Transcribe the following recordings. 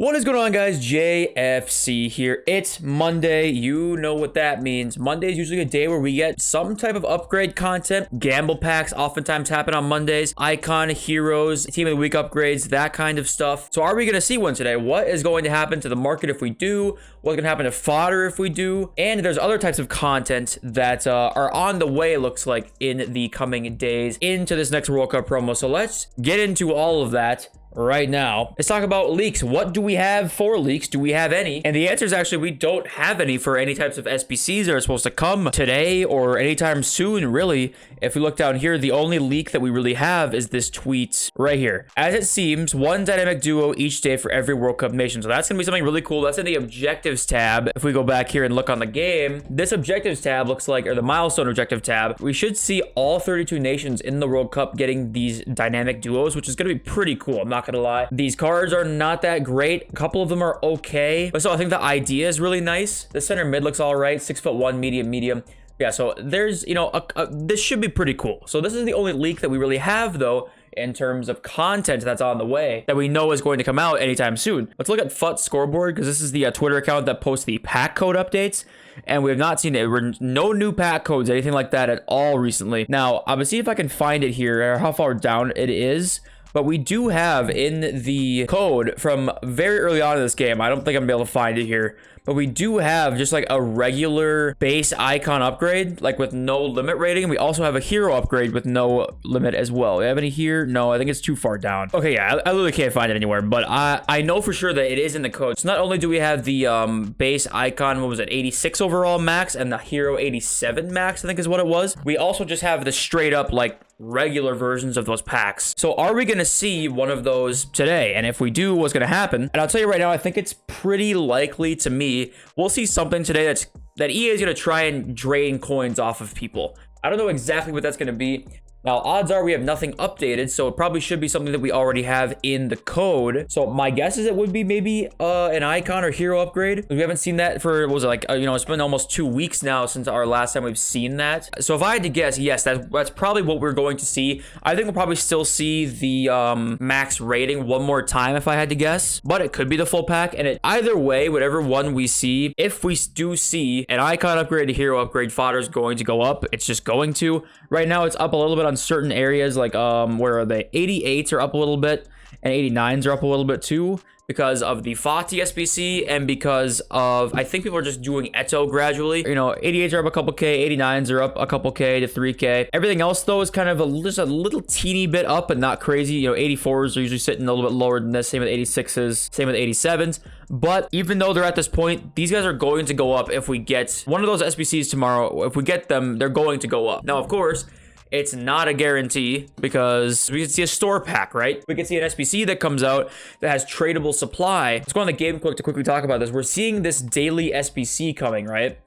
What is going on, guys? JFC here. It's Monday. You know what that means. Monday is usually a day where we get some type of upgrade content. Gamble packs oftentimes happen on Mondays. Icon, heroes, team of the week upgrades, that kind of stuff. So are we going to see one today? What is going to happen to the market if we do? What's going to happen to fodder if we do? And there's other types of content that are on the way, looks like, in the coming days into this next World Cup promo. So let's get into all of that right now. Let's talk about leaks. What do we have for leaks? Do we have any? And the answer is actually we don't have any for any types of SBCs that are supposed to come today or anytime soon, really. If we look down here, the only leak that we really have is this tweet right here. As it seems, one dynamic duo each day for every World Cup nation. So that's gonna be something really cool. That's in the objectives tab. If we go back here and look on the game, this objectives tab looks like, or the milestone objective tab, we should see all 32 nations in the World Cup getting these dynamic duos, which is gonna be pretty cool. I'm not gonna lie. These cards are not that great. A couple of them are okay. But so I think the idea is really nice. The center mid looks all right. 6'1", medium. Yeah, so there's, you know, this should be pretty cool. So this is the only leak that we really have, though, in terms of content that's on the way that we know is going to come out anytime soon. Let's look at FUT scoreboard, because this is the Twitter account that posts the pack code updates, and we have not seen it. No new pack codes, anything like that at all recently. Now, I'm gonna see if I can find it here, or how far down it is. But we do have in the code from very early on in this game, I don't think I'm gonna be able to find it here, but we do have just like a regular base icon upgrade, like with no limit rating. We also have a hero upgrade with no limit as well. Do we have any here? No, I think it's too far down. Okay, yeah, I literally can't find it anywhere, but I know for sure that it is in the code. So not only do we have the base icon, what was it, 86 overall max, and the hero 87 max, I think is what it was. We also just have the straight up like regular versions of those packs. So are we going to see one of those today? And if we do, what's going to happen? And I'll tell you right now, I think it's pretty likely to me we'll see something today that EA is going to try and drain coins off of people. I don't know exactly what that's going to be. Now, odds are we have nothing updated, so it probably should be something that we already have in the code. So my guess is it would be maybe an icon or hero upgrade. We haven't seen that for, what was it, like, you know, it's been almost 2 weeks now since our last time we've seen that. So if I had to guess, yes, that's probably what we're going to see. I think we'll probably still see the max rating one more time if I had to guess, but it could be the full pack. And either way, whatever one we see, if we do see an icon upgrade, a hero upgrade, fodder is going to go up. It's just going to. Right now, it's up a little bit on certain areas, like where are they? 88s are up a little bit, and 89s are up a little bit too, because of the Fati SBC and because of, I think people are just doing Eto gradually. You know, 88s are up a couple K, 89s are up a couple K to 3K. Everything else, though, is kind of just a little teeny bit up, but not crazy. You know, 84s are usually sitting a little bit lower than this. Same with 86s, same with 87s. But even though they're at this point, these guys are going to go up if we get one of those SBCs tomorrow. If we get them, they're going to go up. Now, of course, it's not a guarantee because we can see a store pack, right? We can see an SBC that comes out that has tradable supply. Let's go on the game quick to quickly talk about this. We're seeing this daily SBC coming, right?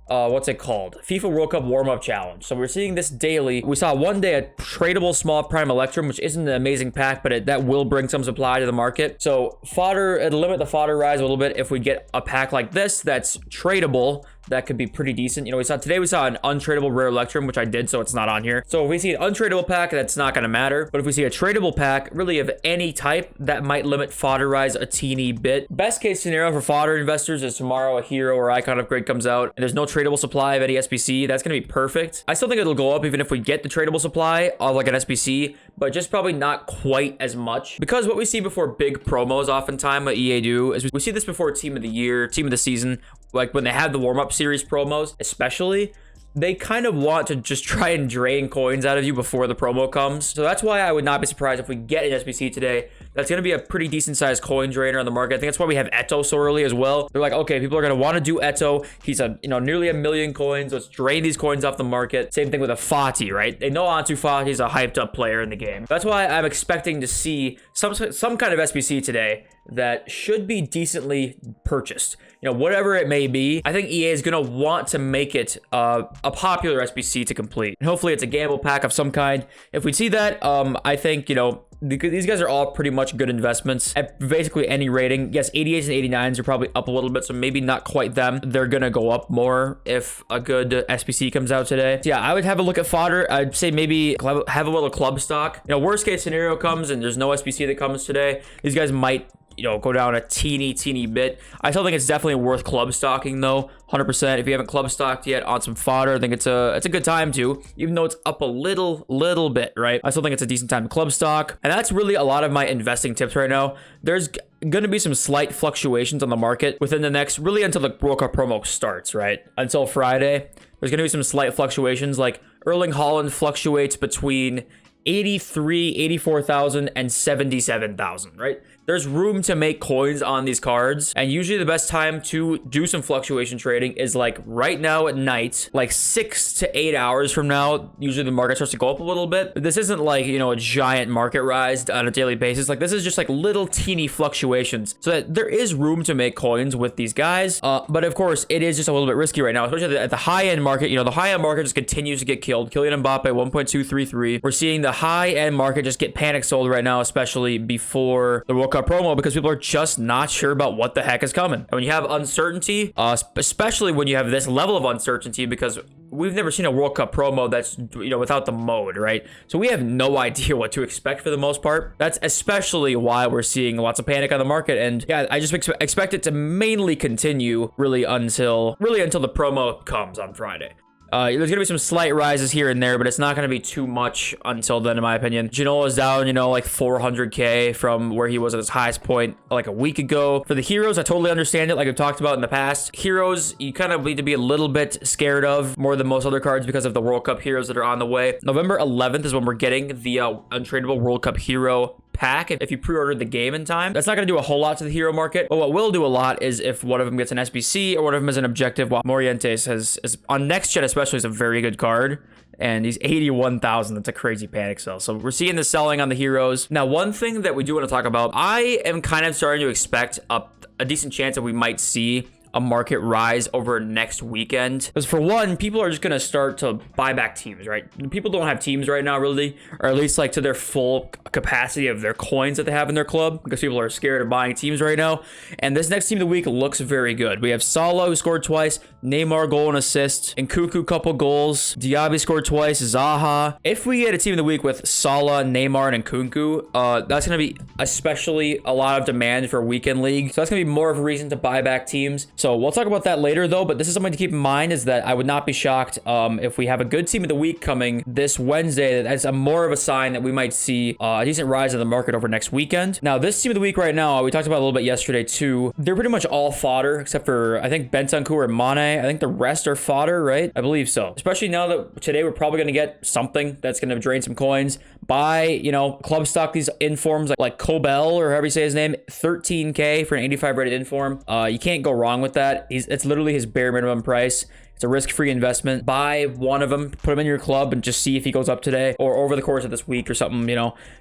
What's it called? FIFA World Cup warm-up challenge. So we're seeing this daily. We saw one day a tradable small prime electrum, which isn't an amazing pack, but that will bring some supply to the market. So fodder, it'll limit the fodder rise a little bit if we get a pack like this that's tradable. That could be pretty decent. You know, we saw an untradeable rare electrum, which I did, so it's not on here. So if we see an untradeable pack, that's not going to matter. But if we see a tradable pack, really of any type, that might limit fodder rise a teeny bit. Best case scenario for fodder investors is tomorrow a hero or icon upgrade comes out and there's no tradable supply of any SBC. That's going to be perfect. I still think it'll go up even if we get the tradable supply of like an SBC, but just probably not quite as much. Because what we see before big promos oftentimes what EA do is we see this before team of the year, team of the season, like when they have the warm-up series promos, especially, they kind of want to just try and drain coins out of you before the promo comes. So that's why I would not be surprised if we get an SBC today. That's going to be a pretty decent sized coin drainer on the market. I think that's why we have Eto so early as well. They're like, okay, people are going to want to do Eto. He's nearly 1 million coins. Let's drain these coins off the market. Same thing with a Fati, right? They know Ansu Fati is a hyped up player in the game. That's why I'm expecting to see some kind of SBC today that should be decently purchased. You know, whatever it may be, I think EA is going to want to make it a popular SBC to complete. And hopefully it's a gamble pack of some kind. If we see that, I think, you know, these guys are all pretty much good investments at basically any rating. Yes, 88s and 89s are probably up a little bit, so maybe not quite them. They're going to go up more if a good SBC comes out today. So yeah, I would have a look at fodder. I'd say maybe have a little club stock. You know, worst case scenario comes and there's no SBC that comes today. These guys might go down a teeny bit. I still think it's definitely worth club stocking though. 100%. If you haven't club stocked yet on some fodder, I think it's a good time to, even though it's up a little bit, right? I still think it's a decent time to club stock. And that's really a lot of my investing tips right now. There's going to be some slight fluctuations on the market within the next, really until the World Cup promo starts, right? Until Friday, there's going to be some slight fluctuations. Like Erling Haaland fluctuates between 84,000 and 77,000, right? There's room to make coins on these cards, and usually the best time to do some fluctuation trading is like right now at night, like 6 to 8 hours from now. Usually the market starts to go up a little bit. This isn't like, a giant market rise on a daily basis. Like this is just like little teeny fluctuations, so that there is room to make coins with these guys. But of course, it is just a little bit risky right now, especially at the high end market. The high end market just continues to get killed. Kylian Mbappe 1.233. We're seeing the high end market just get panic sold right now, especially before the World Cup promo, because people are just not sure about what the heck is coming. And when you have uncertainty, especially when you have this level of uncertainty, because we've never seen a World Cup promo that's without the mode, right? So we have no idea what to expect for the most part. That's especially why we're seeing lots of panic on the market. And yeah, I just expect it to mainly continue really until the promo comes on Friday. There's going to be some slight rises here and there, but it's not going to be too much until then, in my opinion. Ginola is down, like 400K from where he was at his highest point like a week ago. For the heroes, I totally understand it, like I've talked about in the past. Heroes, you kind of need to be a little bit scared of more than most other cards because of the World Cup heroes that are on the way. November 11th is when we're getting the untradeable World Cup hero pack if you pre-ordered the game in time. That's not going to do a whole lot to the hero market, but what will do a lot is if one of them gets an SBC or one of them is an objective. While Morientes is on next gen especially is a very good card, and he's 81,000. That's a crazy panic sell. So we're seeing the selling on the heroes. Now, one thing that we do want to talk about, I am kind of starting to expect a decent chance that we might see a market rise over next weekend, because for one, people are just going to start to buy back teams, right? People don't have teams right now really, or at least like to their full capacity of their coins that they have in their club, because people are scared of buying teams right now. And this next team of the week looks very good. We have Salah, who scored twice, Neymar goal and assist, and Nkunku couple goals, Diaby scored twice, Zaha. If we get a team of the week with Salah, Neymar, and Nkunku, that's going to be especially a lot of demand for a weekend league, so that's going to be more of a reason to buy back teams. So we'll talk about that later though, but this is something to keep in mind, is that I would not be shocked if we have a good team of the week coming this Wednesday. That's more of a sign that we might see a decent rise in the market over next weekend. Now, this team of the week right now, we talked about a little bit yesterday too. They're pretty much all fodder, except for, I think, Bentancur and Mane. I think the rest are fodder, right? I believe so. Especially now that today we're probably going to get something that's going to drain some coins. Buy, club stock these informs like Kobel, or however you say his name, 13K for an 85 rated inform. You can't go wrong with that. It's literally his bare minimum price. It's a risk-free investment. Buy one of them, put him in your club, and just see if he goes up today or over the course of this week or something.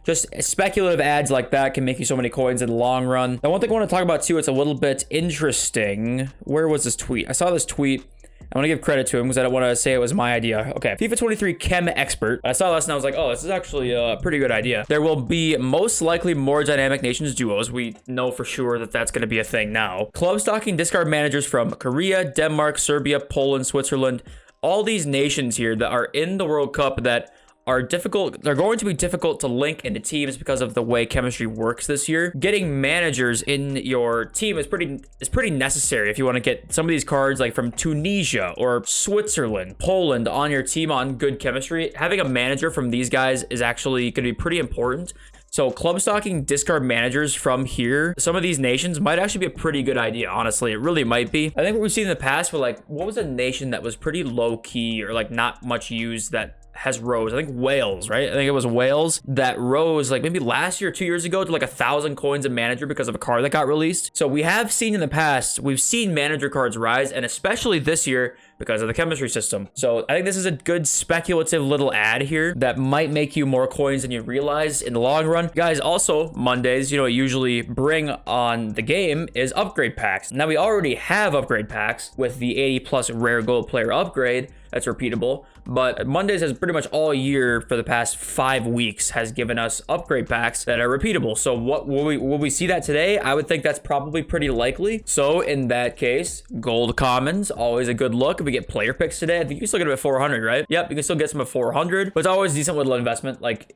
Just speculative ads like that can make you so many coins in the long run. Now, one thing I want to talk about too, it's a little bit interesting. Where was this tweet? I saw this tweet. I want to give credit to him because I don't want to say it was my idea. Okay, FIFA 23 Chem Expert. I saw this and I was like, oh, this is actually a pretty good idea. There will be most likely more dynamic nations duos. We know for sure that that's going to be a thing now. Club stocking discard managers from Korea, Denmark, Serbia, Poland, Switzerland. All these nations here that are in the World Cup that are difficult. They're going to be difficult to link into teams because of the way chemistry works this year. Getting managers in your team is pretty necessary if you want to get some of these cards like from Tunisia or Switzerland, Poland on your team on good chemistry. Having a manager from these guys is actually going to be pretty important. So club stocking discard managers from here, some of these nations might actually be a pretty good idea. Honestly, it really might be. I think what we've seen in the past with what was a nation that was pretty low key or like not much used that has rose? I think Wales, right? I think it was Wales that rose like maybe last year or 2 years ago to like 1,000 coins a manager because of a card that got released. So we have seen in the past, we've seen manager cards rise, and especially this year because of the chemistry system. So I think this is a good speculative little ad here that might make you more coins than you realize in the long run. Guys, also Mondays, usually bring on the game is upgrade packs. Now we already have upgrade packs with the 80 plus rare gold player upgrade. That's repeatable, but Mondays has pretty much all year for the past 5 weeks has given us upgrade packs that are repeatable. So what will we see that today? I would think that's probably pretty likely. So in that case, gold commons, always a good look. If we get player picks today. I think you can still get them at 400, right? Yep, you can still get some at 400, but it's always a decent little investment. Like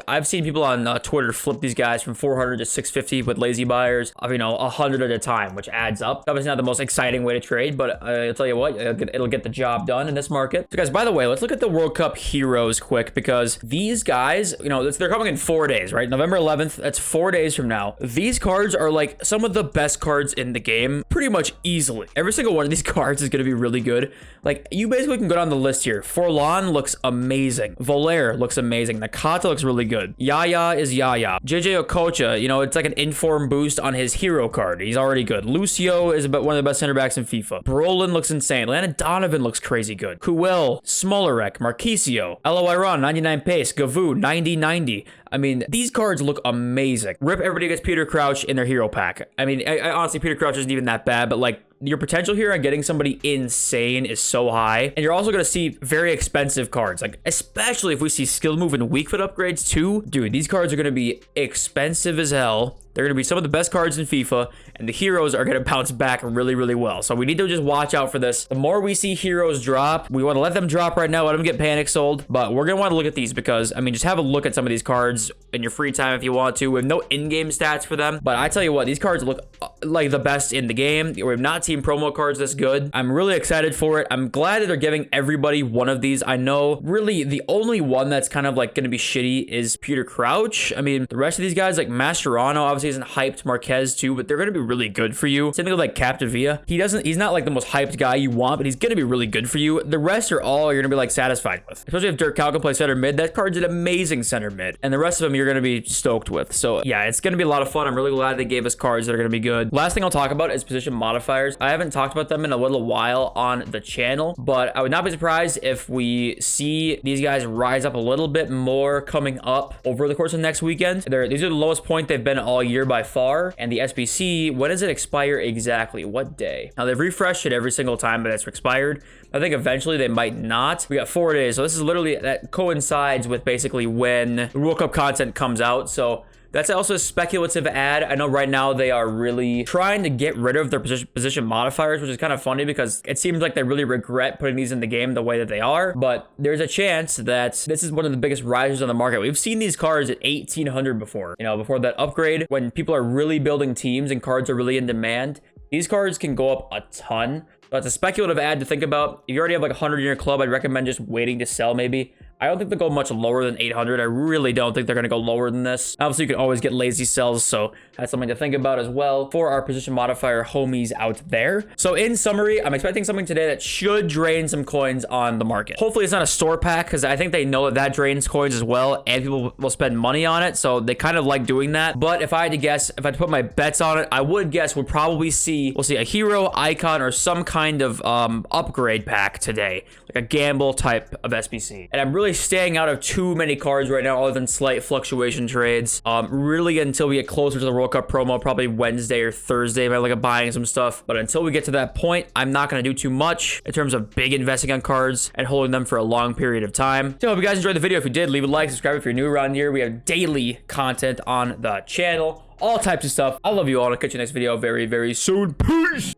I've seen people on Twitter flip these guys from 400 to 650 with lazy buyers of, 100 at a time, which adds up. Obviously not the most exciting way to trade, but I'll tell you what, it'll get the job done in this market. So guys, by the way, let's look at the World Cup heroes quick, because these guys, they're coming in 4 days, right? November 11th, that's 4 days from now. These cards are like some of the best cards in the game, pretty much easily. Every single one of these cards is going to be really good. Like, you basically can go down the list here. Forlan looks amazing. Volair looks amazing. Nakata looks really good. Yaya is Yaya. JJ Okocha, it's like an inform boost on his hero card. He's already good. Lucio is about one of the best center backs in FIFA. Brolin looks insane. Landon Donovan looks crazy good. Kuel, Smolarek, Marquisio, LOI Ron, 99 pace. Gavu, 90-90. I mean, these cards look amazing. Rip everybody gets Peter Crouch in their hero pack. I mean, I honestly, Peter Crouch isn't even that bad, but like, your potential here on getting somebody insane is so high. And you're also going to see very expensive cards, like especially if we see skill move and weak foot upgrades too. Dude, these cards are going to be expensive as hell. They're going to be some of the best cards in FIFA, and the heroes are going to bounce back really, really well. So we need to just watch out for this. The more we see heroes drop, we want to let them drop right now, let them get panic sold. But we're going to want to look at these because, I mean, just have a look at some of these cards in your free time if you want to. We have no in-game stats for them. But I tell you what, these cards look like the best in the game. We have not seen promo cards this good. I'm really excited for it. I'm glad that they're giving everybody one of these. I know really the only one that's kind of like going to be shitty is Peter Crouch. I mean, the rest of these guys like Mascherano obviously isn't hyped, Marquez too, but they're going to be really good for you. Same thing with like Capdevia. He's not like the most hyped guy you want, but he's going to be really good for you. The rest are all you're going to be like satisfied with. Especially if Dirk Kuyt can play center mid. That card's an amazing center mid. And the rest of them you're going to be stoked with. So yeah, it's going to be a lot of fun. I'm really glad they gave us cards that are going to be good. Last thing I'll talk about is position modifiers. I haven't talked about them in a little while on the channel, but I would not be surprised if we see these guys rise up a little bit more coming up over the course of next weekend. These are the lowest point they've been all year by far. And the SBC, when does it expire exactly? What day? Now they've refreshed it every single time that it's expired. I think eventually they might not. We got 4 days. So this is literally, that coincides with basically when the World Cup content comes out. So that's also a speculative ad. I know right now they are really trying to get rid of their position modifiers, which is kind of funny because it seems like they really regret putting these in the game the way that they are. But there's a chance that this is one of the biggest risers on the market. We've seen these cards at 1,800 before. Before that upgrade, when people are really building teams and cards are really in demand, these cards can go up a ton. So it's a speculative ad to think about. If you already have like 100 in your club, I'd recommend just waiting to sell maybe. I don't think they'll go much lower than 800. I really don't think they're going to go lower than this. Obviously, you can always get lazy sells, so that's something to think about as well for our position modifier homies out there. So in summary, I'm expecting something today that should drain some coins on the market. Hopefully, it's not a store pack because I think they know that drains coins as well, and people will spend money on it, so they kind of like doing that. But if I had to guess, if I had to put my bets on it, I would guess we'll see a hero, icon, or some kind of upgrade pack today, like a gamble type of SBC. And I'm really staying out of too many cards right now other than slight fluctuation trades. Really until we get closer to the World Cup promo, probably Wednesday or Thursday, I might look at buying some stuff. But until we get to that point, I'm not going to do too much in terms of big investing on cards and holding them for a long period of time. So I hope you guys enjoyed the video. If you did, leave a like, subscribe if you're new around here. We have daily content on the channel, all types of stuff. I love you all. I'll catch you next video very, very soon. Peace!